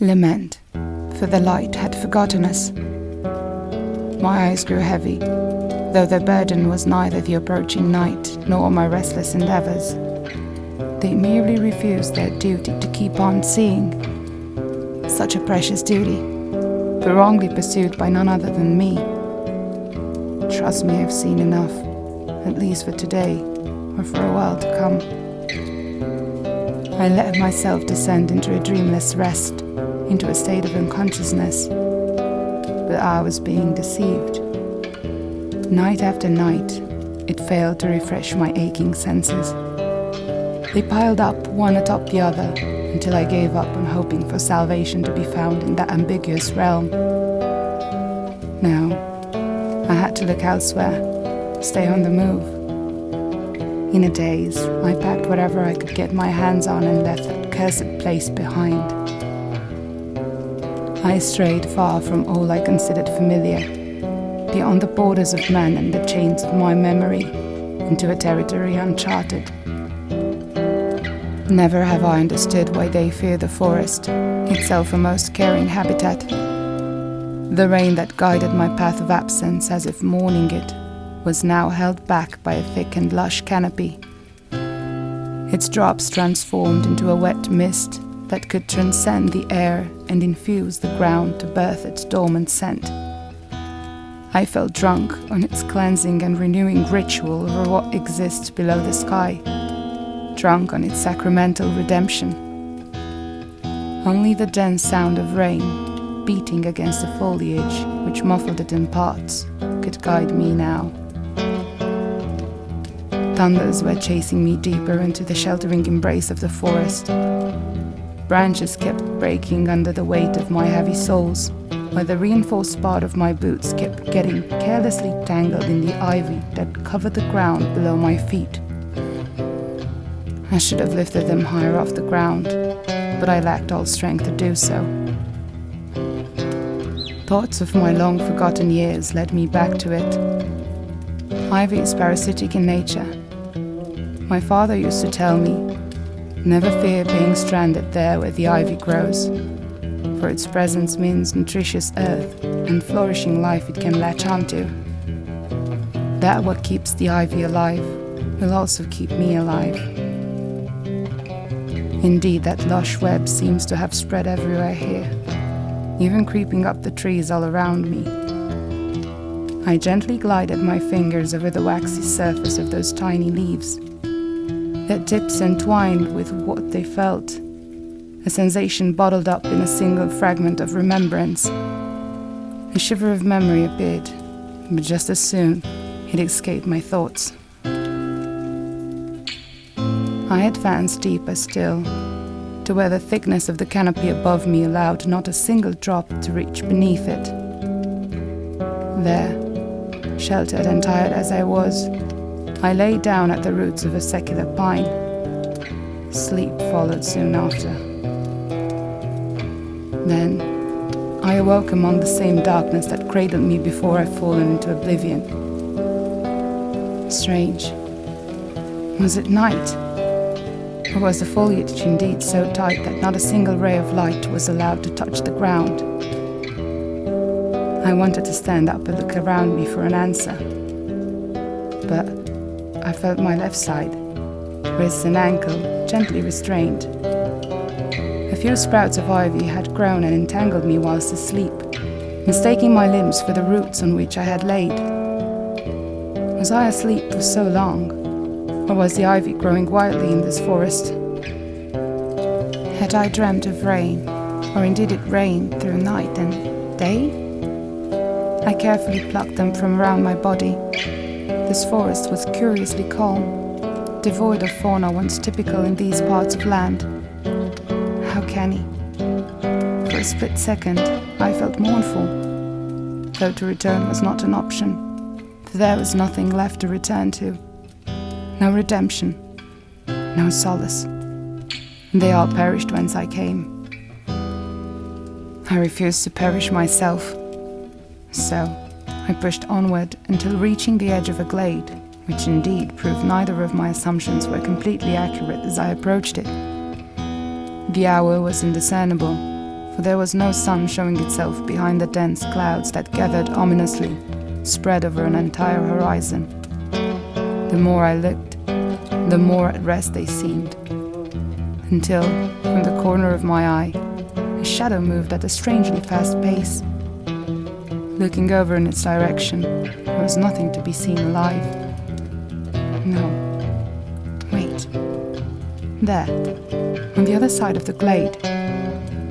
Lament, for the light had forgotten us. My eyes grew heavy, though their burden was neither the approaching night nor my restless endeavours. They merely refused their duty to keep on seeing. Such a precious duty, but wrongly pursued by none other than me. Trust me, I've seen enough, at least for today, or for a while to come. I let myself descend into a dreamless rest, into a state of unconsciousness, but I was being deceived. Night after night, it failed to refresh my aching senses. They piled up one atop the other until I gave up on hoping for salvation to be found in that ambiguous realm. Now, I had to look elsewhere, stay on the move. In a daze, I packed whatever I could get my hands on and left that cursed place behind. I strayed far from all I considered familiar, beyond the borders of man and the chains of my memory, into a territory uncharted. Never have I understood why they fear the forest, itself a most caring habitat. The rain that guided my path of absence as if mourning it was now held back by a thick and lush canopy. Its drops transformed into a wet mist that could transcend the air and infuse the ground to birth its dormant scent. I felt drunk on its cleansing and renewing ritual over what exists below the sky, drunk on its sacramental redemption. Only the dense sound of rain, beating against the foliage which muffled it in parts, could guide me now. Thunders were chasing me deeper into the sheltering embrace of the forest. Branches kept breaking under the weight of my heavy soles, while the reinforced part of my boots kept getting carelessly tangled in the ivy that covered the ground below my feet. I should have lifted them higher off the ground, but I lacked all strength to do so. Thoughts of my long-forgotten years led me back to it. Ivy is parasitic in nature. My father used to tell me, never fear being stranded there where the ivy grows, for its presence means nutritious earth and flourishing life it can latch onto. That what keeps the ivy alive will also keep me alive. Indeed, that lush web seems to have spread everywhere here, even creeping up the trees all around me. I gently glided my fingers over the waxy surface of those tiny leaves. Their tips entwined with what they felt, a sensation bottled up in a single fragment of remembrance. A shiver of memory appeared, but just as soon it escaped my thoughts. I advanced deeper still, to where the thickness of the canopy above me allowed not a single drop to reach beneath it. There, sheltered and tired as I was, I lay down at the roots of a secular pine. Sleep followed soon after. Then, I awoke among the same darkness that cradled me before I'd fallen into oblivion. Strange. Was it night? Or was the foliage indeed so tight that not a single ray of light was allowed to touch the ground? I wanted to stand up and look around me for an answer, but I felt my left side, wrist and ankle, gently restrained. A few sprouts of ivy had grown and entangled me whilst asleep, mistaking my limbs for the roots on which I had laid. Was I asleep for so long, or was the ivy growing wildly in this forest? Had I dreamt of rain, or indeed it rained through night and day? I carefully plucked them from around my body. This forest was curiously calm, devoid of fauna once typical in these parts of land. How canny. For a split second, I felt mournful, though to return was not an option, for there was nothing left to return to. No redemption, no solace. They all perished whence I came. I refused to perish myself, so I pushed onward until reaching the edge of a glade, which indeed proved neither of my assumptions were completely accurate as I approached it. The hour was indiscernible, for there was no sun showing itself behind the dense clouds that gathered ominously, spread over an entire horizon. The more I looked, the more at rest they seemed, until, from the corner of my eye, a shadow moved at a strangely fast pace. Looking over in its direction, there was nothing to be seen alive. No. Wait. There, on the other side of the glade,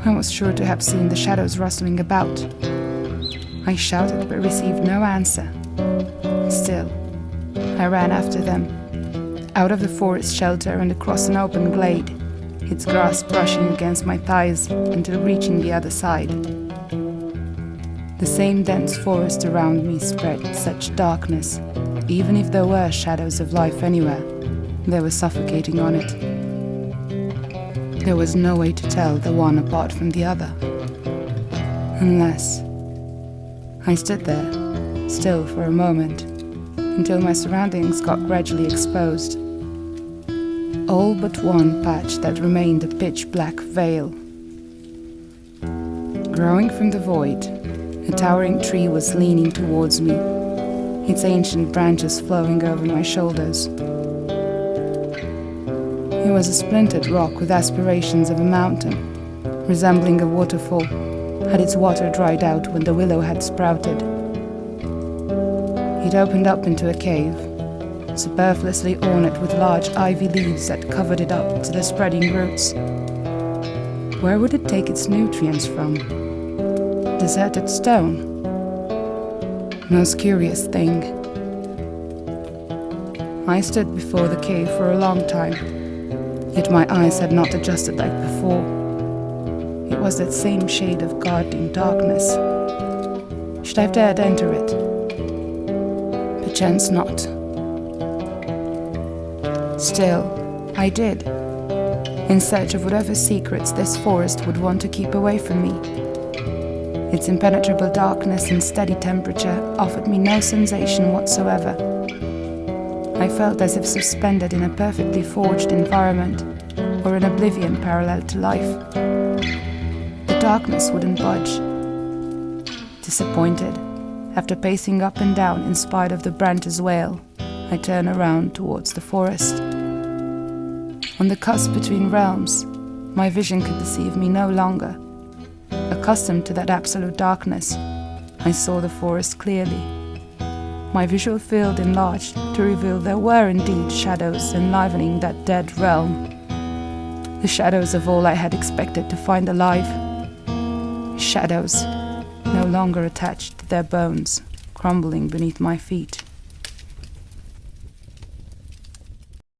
I was sure to have seen the shadows rustling about. I shouted but received no answer. Still, I ran after them, out of the forest shelter and across an open glade, its grass brushing against my thighs until reaching the other side. The same dense forest around me spread such darkness, even if there were shadows of life anywhere, they were suffocating on it. There was no way to tell the one apart from the other. Unless I stood there, still for a moment, until my surroundings got gradually exposed. All but one patch that remained a pitch-black veil. Growing from the void, a towering tree was leaning towards me, its ancient branches flowing over my shoulders. It was a splintered rock with aspirations of a mountain, resembling a waterfall, had its water dried out when the willow had sprouted. It opened up into a cave, superfluously ornate with large ivy leaves that covered it up to the spreading roots. Where would it take its nutrients from? Deserted stone? Most curious thing. I stood before the cave for a long time, yet my eyes had not adjusted like before. It was that same shade of guarding darkness. Should I have dared enter it? Perchance not. Still, I did, in search of whatever secrets this forest would want to keep away from me. Its impenetrable darkness and steady temperature offered me no sensation whatsoever. I felt as if suspended in a perfectly forged environment, or an oblivion parallel to life. The darkness wouldn't budge. Disappointed, after pacing up and down in spite of the branches' wail, I turned around towards the forest. On the cusp between realms, my vision could deceive me no longer. Accustomed to that absolute darkness, I saw the forest clearly. My visual field enlarged to reveal there were indeed shadows enlivening that dead realm. The shadows of all I had expected to find alive. Shadows no longer attached to their bones, crumbling beneath my feet.